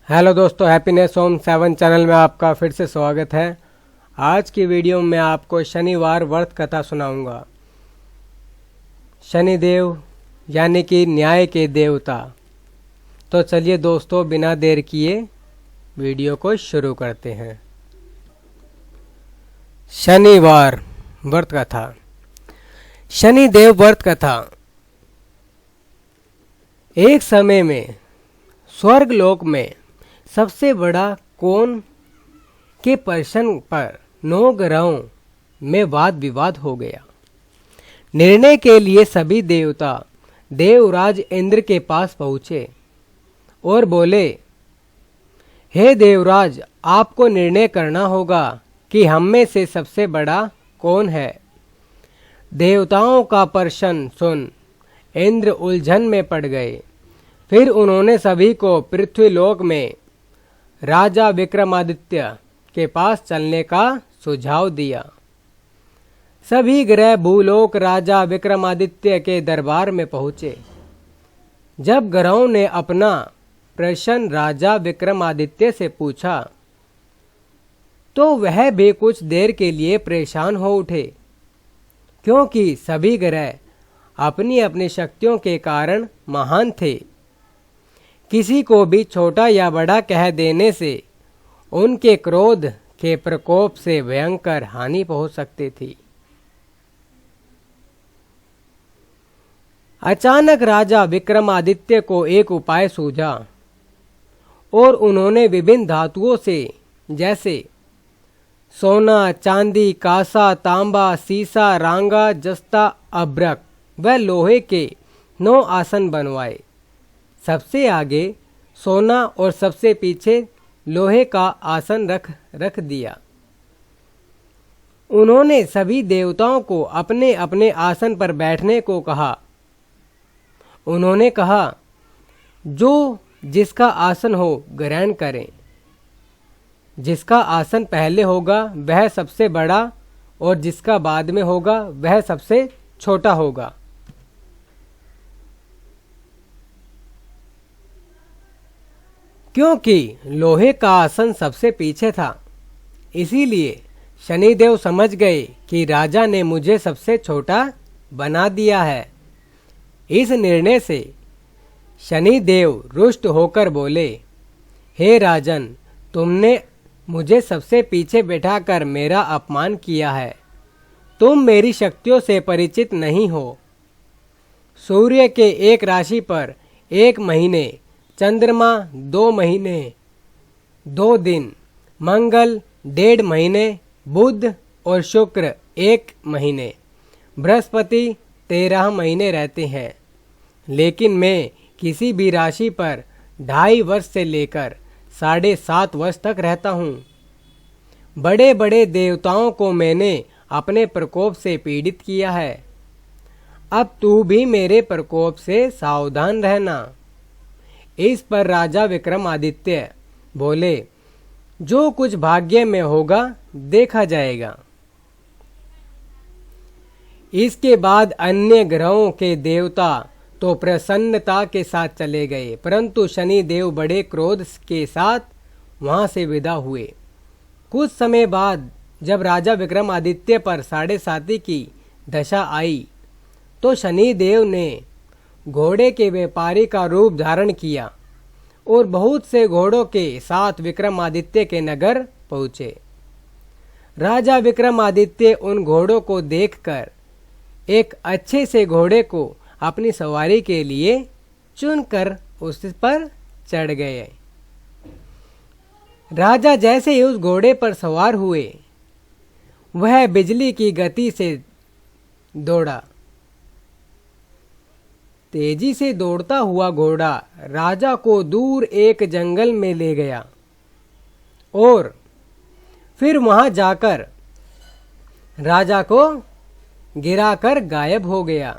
Hello दोस्तों, happiness home 7 channel में आपका फिर से स्वागत है। आज की वीडियो में आपको शनिवार व्रत कथा सुनाऊंगा। शनिदेव यानी कि न्याय के देवता। तो चलिए दोस्तों, बिना देर किए वीडियो को शुरू करते हैं। शनिवार व्रत कथा। शनिदेव व्रत कथा। एक समय में स्वर्ग लोक में सबसे बड़ा कौन के प्रश्न पर 9 ग्रहों में वाद विवाद हो गया। निर्णय के लिए सभी देवता देवराज इंद्र के पास पहुंचे और बोले, हे देवराज, आपको निर्णय करना होगा कि हम में से सबसे बड़ा कौन है। देवताओं का प्रश्न सुन इंद्र उलझन में पड़ गए। फिर उन्होंने सभी को पृथ्वीलोक में राजा विक्रमादित्य के पास चलने का सुझाव दिया। सभी ग्रह भूलोक राजा विक्रमादित्य के दरबार में पहुंचे। जब ग्रहों ने अपना प्रश्न राजा विक्रमादित्य से पूछा तो वह भी कुछ देर के लिए परेशान हो उठे, क्योंकि सभी ग्रह अपनी अपनी शक्तियों के कारण महान थे। किसी को भी छोटा या बड़ा कह देने से उनके क्रोध के प्रकोप से भयंकर हानि पहुंच सकती थी। अचानक राजा विक्रमादित्य को एक उपाय सूझा और उन्होंने विभिन्न धातुओं से जैसे सोना, चांदी, कांसा, तांबा, सीसा, रांगा, जस्ता, अभ्रक व लोहे के 9 आसन बनवाए। सबसे आगे सोना और सबसे पीछे लोहे का आसन रख दिया। उन्होंने सभी देवताओं को अपने अपने आसन पर बैठने को कहा। उन्होंने कहा, जो जिसका आसन हो ग्रहण करें। जिसका आसन पहले होगा वह सबसे बड़ा और जिसका बाद में होगा वह सबसे छोटा होगा। क्योंकि लोहे का आसन सबसे पीछे था, इसीलिए शनिदेव समझ गए कि राजा ने मुझे सबसे छोटा बना दिया है। इस निर्णय से शनिदेव रुष्ट होकर बोले, हे राजन, तुमने मुझे सबसे पीछे बैठाकर मेरा अपमान किया है। तुम मेरी शक्तियों से परिचित नहीं हो। सूर्य के एक राशि पर 1 महीने, चंद्रमा 2 महीने 2 दिन, मंगल 1.5 महीने, बुध और शुक्र 1 महीने, बृहस्पति 13 महीने रहते हैं। लेकिन मैं किसी भी राशि पर 2.5 वर्ष से लेकर 7.5 वर्ष तक रहता हूँ। बड़े बड़े देवताओं को मैंने अपने प्रकोप से पीड़ित किया है। अब तू भी मेरे प्रकोप से सावधान रहना। इस पर राजा विक्रमादित्य बोले, जो कुछ भाग्य में होगा देखा जाएगा। इसके बाद अन्य ग्रहों के देवता तो प्रसन्नता के साथ चले गए, परंतु शनिदेव बड़े क्रोध के साथ वहां से विदा हुए। कुछ समय बाद जब राजा विक्रमादित्य पर 7.5 की दशा आई तो शनिदेव ने घोड़े के व्यापारी का रूप धारण किया और बहुत से घोड़ों के साथ विक्रमादित्य के नगर पहुंचे। राजा विक्रमादित्य उन घोड़ों को देखकर एक अच्छे से घोड़े को अपनी सवारी के लिए चुनकर उस पर चढ़ गए। राजा जैसे ही उस घोड़े पर सवार हुए, वह बिजली की गति से दौड़ा। तेजी से दौड़ता हुआ घोड़ा राजा को दूर एक जंगल में ले गया और फिर वहां जाकर राजा को गिराकर गायब हो गया।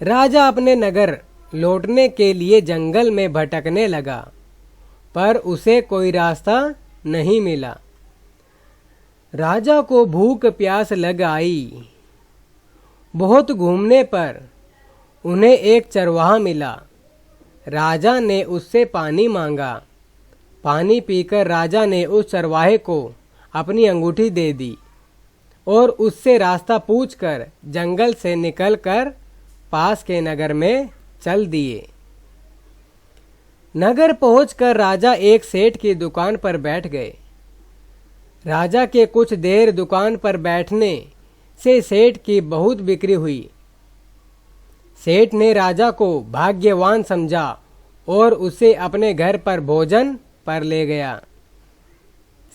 राजा अपने नगर लौटने के लिए जंगल में भटकने लगा, पर उसे कोई रास्ता नहीं मिला। राजा को भूख प्यास लग आई। बहुत घूमने पर उन्हें एक चरवाहा मिला। राजा ने उससे पानी मांगा, पानी पीकर राजा ने उस चरवाहे को अपनी अंगूठी दे दी और उससे रास्ता पूछकर जंगल से निकलकर पास के नगर में चल दिए। नगर पहुंचकर राजा एक सेठ की दुकान पर बैठ गए। राजा के कुछ देर दुकान पर बैठने से सेठ की बहुत बिक्री हुई। सेठ ने राजा को भाग्यवान समझा और उसे अपने घर पर भोजन पर ले गया।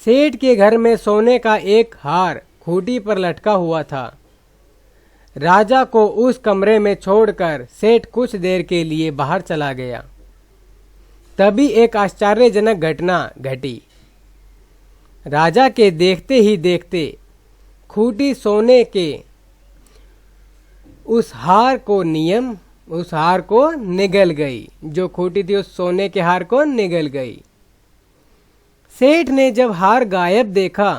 सेठ के घर में सोने का एक हार खूंटी पर लटका हुआ था। राजा को उस कमरे में छोड़कर सेठ कुछ देर के लिए बाहर चला गया। तभी एक आश्चर्यजनक घटना घटी। राजा के देखते ही देखते खूंटी सोने के उस हार को निगल गई। जो खूंटी थी उस सोने के हार को निगल गई। सेठ ने जब हार गायब देखा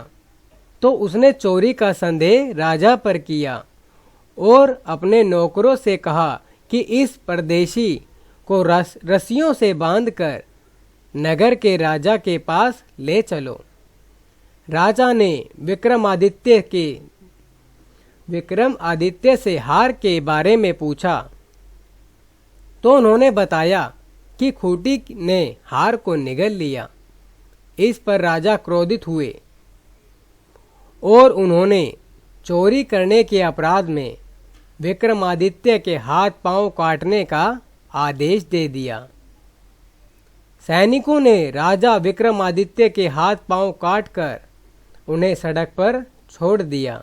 तो उसने चोरी का संदेह राजा पर किया और अपने नौकरों से कहा कि इस परदेशी को रस्सियों से बांधकर नगर के राजा के पास ले चलो। राजा ने विक्रमादित्य से हार के बारे में पूछा तो उन्होंने बताया कि खूंटी ने हार को निगल लिया। इस पर राजा क्रोधित हुए और उन्होंने चोरी करने के अपराध में विक्रमादित्य के हाथ पांव काटने का आदेश दे दिया। सैनिकों ने राजा विक्रमादित्य के हाथ पांव काटकर उन्हें सड़क पर छोड़ दिया।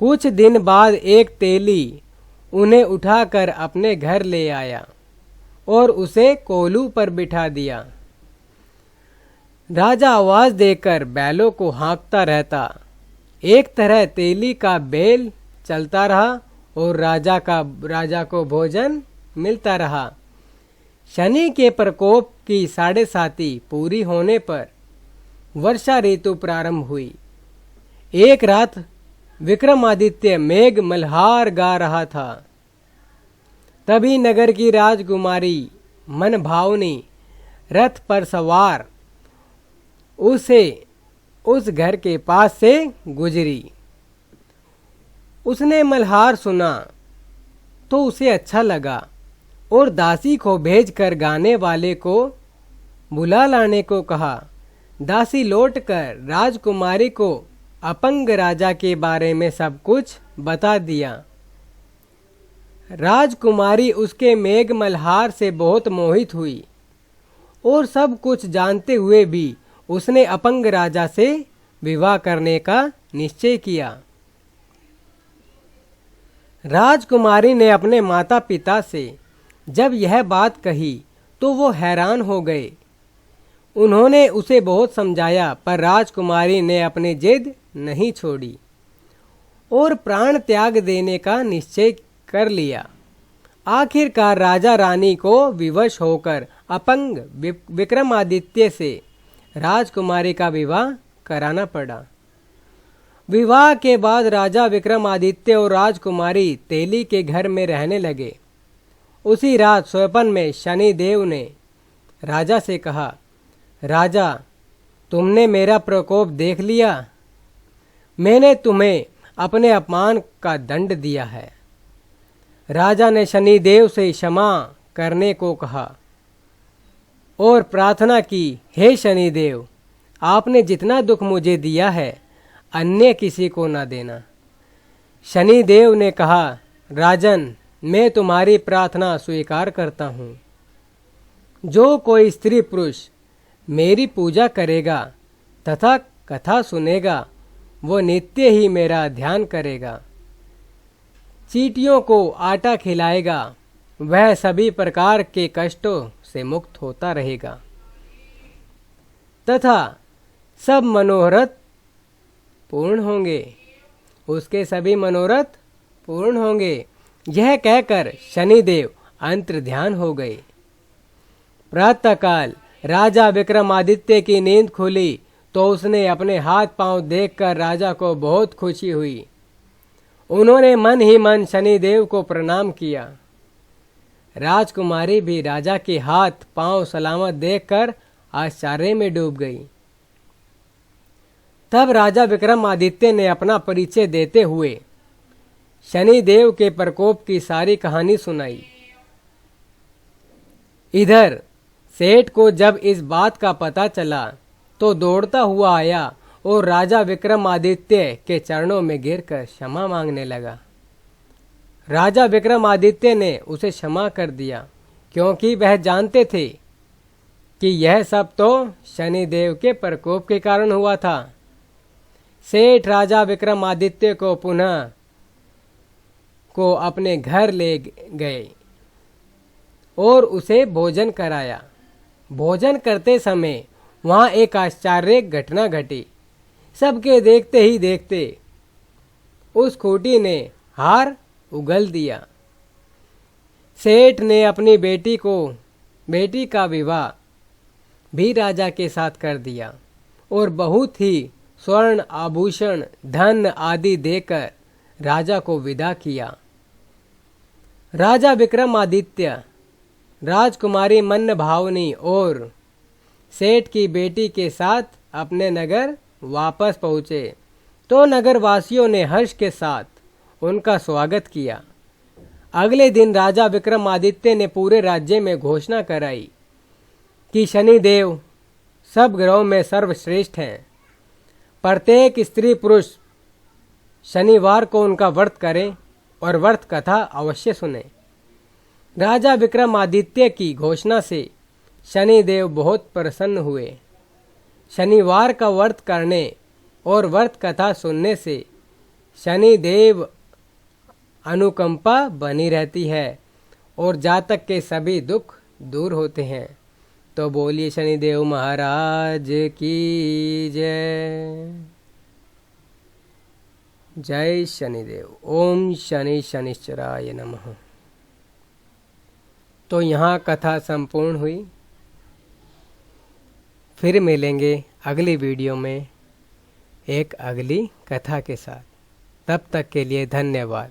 कुछ दिन बाद एक तेली उन्हें उठाकर अपने घर ले आया और उसे कोलू पर बिठा दिया। राजा आवाज देकर बैलों को हाँकता रहता। एक तरह तेली का बेल चलता रहा और राजा को भोजन मिलता रहा। शनि के प्रकोप की 7.5 पूरी होने पर वर्षा ऋतु प्रारंभ हुई। एक रात विक्रमादित्य मेघ मल्हार गा रहा था। तभी नगर की राजकुमारी मन भावनी रथ पर सवार उस घर के पास से गुजरी। उसने मल्हार सुना तो उसे अच्छा लगा और दासी को भेजकर गाने वाले को बुला लाने को कहा। दासी लौटकर राजकुमारी को अपंग राजा के बारे में सब कुछ बता दिया। राजकुमारी उसके मेघ मल्हार से बहुत मोहित हुई और सब कुछ जानते हुए भी उसने अपंग राजा से विवाह करने का निश्चय किया। राजकुमारी ने अपने माता पिता से जब यह बात कही तो वो हैरान हो गए। उन्होंने उसे बहुत समझाया पर राजकुमारी ने अपनी जिद नहीं छोड़ी और प्राण त्याग देने का निश्चय कर लिया। आखिरकार राजा रानी को विवश होकर अपंग विक्रमादित्य से राजकुमारी का विवाह कराना पड़ा। विवाह के बाद राजा विक्रमादित्य और राजकुमारी तेली के घर में रहने लगे। उसी रात स्वप्न में शनि देव ने राजा से कहा, राजा, तुमने मेरा प्रकोप देख लिया। मैंने तुम्हें अपने अपमान का दंड दिया है। राजा ने शनि देव से क्षमा करने को कहा और प्रार्थना की, हे शनि देव, आपने जितना दुख मुझे दिया है अन्य किसी को न देना। शनि देव ने कहा, राजन, मैं तुम्हारी प्रार्थना स्वीकार करता हूँ। जो कोई स्त्री पुरुष मेरी पूजा करेगा तथा कथा सुनेगा वो नित्य ही मेरा ध्यान करेगा। चींटियों को आटा खिलाएगा, वह सभी प्रकार के कष्टों से मुक्त होता रहेगा तथा सब मनोरथ पूर्ण होंगे। उसके सभी मनोरथ पूर्ण होंगे। यह कहकर शनिदेव अंतर ध्यान हो गए। प्रातःकाल राजा विक्रमादित्य की नींद खुली तो उसने अपने हाथ पांव देखकर राजा को बहुत खुशी हुई। उन्होंने मन ही मन शनिदेव को प्रणाम किया। राजकुमारी भी राजा के हाथ पांव सलामत देखकर आश्चर्य में डूब गई। तब राजा विक्रमादित्य ने अपना परिचय देते हुए शनिदेव के प्रकोप की सारी कहानी सुनाई। इधर सेठ को जब इस बात का पता चला तो दौड़ता हुआ आया और राजा विक्रमादित्य के चरणों में गिरकर क्षमा मांगने लगा। राजा विक्रमादित्य ने उसे क्षमा कर दिया, क्योंकि वह जानते थे कि यह सब तो शनिदेव के प्रकोप के कारण हुआ था। सेठ राजा विक्रमादित्य को पुनः अपने घर ले गए और उसे भोजन कराया। भोजन करते समय वहां एक आश्चर्य घटना घटी। सबके देखते ही देखते उस खूंटी ने हार उगल दिया। सेठ ने अपनी बेटी का विवाह भी राजा के साथ कर दिया और बहुत ही स्वर्ण आभूषण धन आदि देकर राजा को विदा किया। राजा विक्रमादित्य राजकुमारी मनभावनी और सेठ की बेटी के साथ अपने नगर वापस पहुंचे तो नगरवासियों ने हर्ष के साथ उनका स्वागत किया। अगले दिन राजा विक्रमादित्य ने पूरे राज्य में घोषणा कराई कि शनिदेव सब ग्रहों में सर्वश्रेष्ठ हैं। प्रत्येक स्त्री पुरुष शनिवार को उनका व्रत करें और व्रत कथा अवश्य सुने। राजा विक्रमादित्य की घोषणा से शनिदेव बहुत प्रसन्न हुए। शनिवार का व्रत करने और व्रत कथा सुनने से शनिदेव अनुकंपा बनी रहती है और जातक के सभी दुख दूर होते हैं। तो बोलिए शनिदेव महाराज की जय। जय शनिदेव। ओम शनि शनिश्चराय नमः। तो यहाँ कथा संपूर्ण हुई। फिर मिलेंगे अगली वीडियो में एक अगली कथा के साथ। तब तक के लिए धन्यवाद।